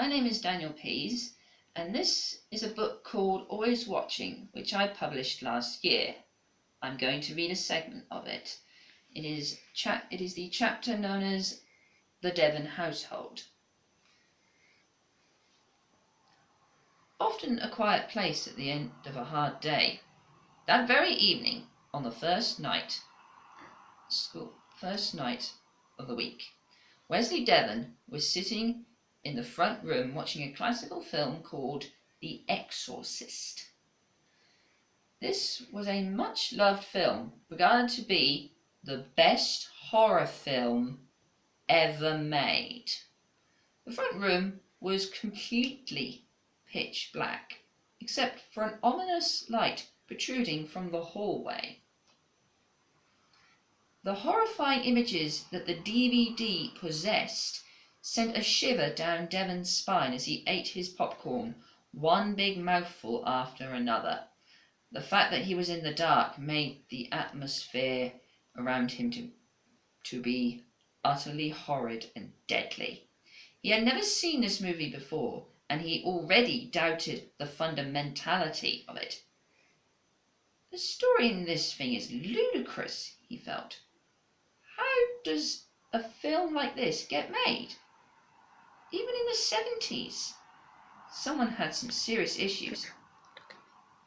my name is Daniel Pease, and this is a book called Always Watching, which I published last year. I'm going to read a segment of it. It is the chapter known as The Devon Household. Often a quiet place at the end of a hard day. That very evening, on the first night of the week, Wesley Devon was sitting in the front room watching a classical film called The Exorcist. This was a much-loved film, regarded to be the best horror film ever made. The front room was completely pitch black, except for an ominous light protruding from the hallway. The horrifying images that the DVD possessed sent a shiver down Devon's spine as he ate his popcorn, one big mouthful after another. The fact that he was in the dark made the atmosphere around him to be utterly horrid and deadly. He had never seen this movie before, and he already doubted the fundamentality of it. The story in this thing is ludicrous, he felt. How does a film like this get made? Even in the 70s, someone had some serious issues.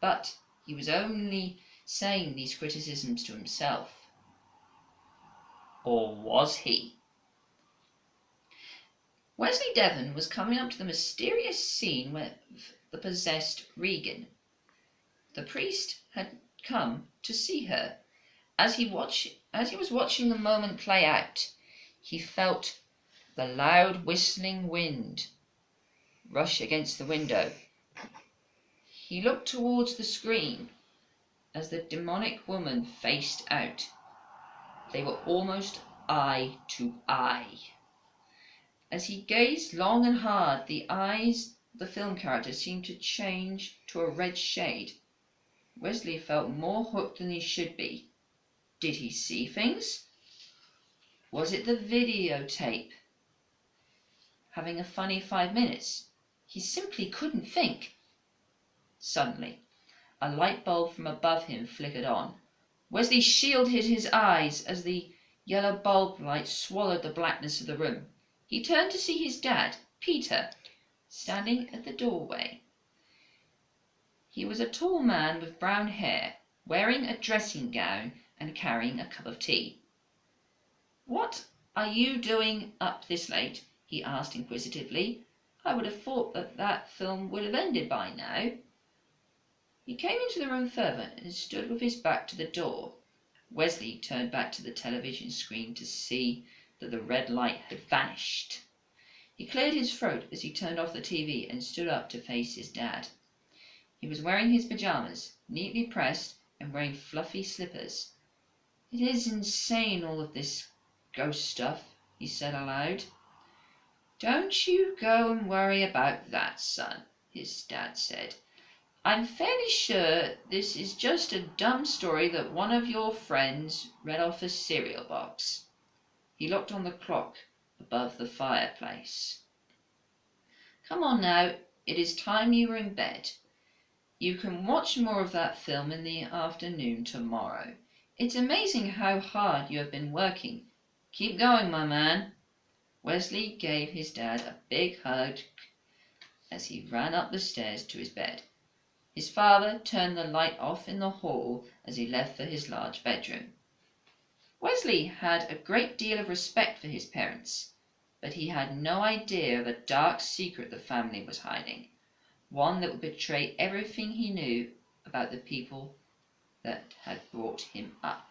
But he was only saying these criticisms to himself. Or was he? Wesley Devon was coming up to the mysterious scene with the possessed Reagan. The priest had come to see her. As he was watching the moment play out, he felt the loud whistling wind rush against the window. He looked towards the screen as the demonic woman faced out. They were almost eye to eye. As he gazed long and hard, the eyes of the film character seemed to change to a red shade. Wesley felt more hooked than he should be. Did he see things? Was it the videotape having a funny 5 minutes? He simply couldn't think. Suddenly, a light bulb from above him flickered on. Wesley shielded his eyes as the yellow bulb light swallowed the blackness of the room. He turned to see his dad, Peter, standing at the doorway. He was a tall man with brown hair, wearing a dressing gown and carrying a cup of tea. "What are you doing up this late?" he asked inquisitively. "I would have thought that film would have ended by now." He came into the room further and stood with his back to the door. Wesley turned back to the television screen to see that the red light had vanished. He cleared his throat as he turned off the TV and stood up to face his dad. He was wearing his pajamas, neatly pressed, and wearing fluffy slippers. "It is insane, all of this ghost stuff," he said aloud. "Don't you go and worry about that, son," his dad said. "I'm fairly sure this is just a dumb story that one of your friends read off a cereal box." He looked on the clock above the fireplace. "Come on now, it is time you were in bed. You can watch more of that film in the afternoon tomorrow. It's amazing how hard you have been working. Keep going, my man." Wesley gave his dad a big hug as he ran up the stairs to his bed. His father turned the light off in the hall as he left for his large bedroom. Wesley had a great deal of respect for his parents, but he had no idea of a dark secret the family was hiding, one that would betray everything he knew about the people that had brought him up.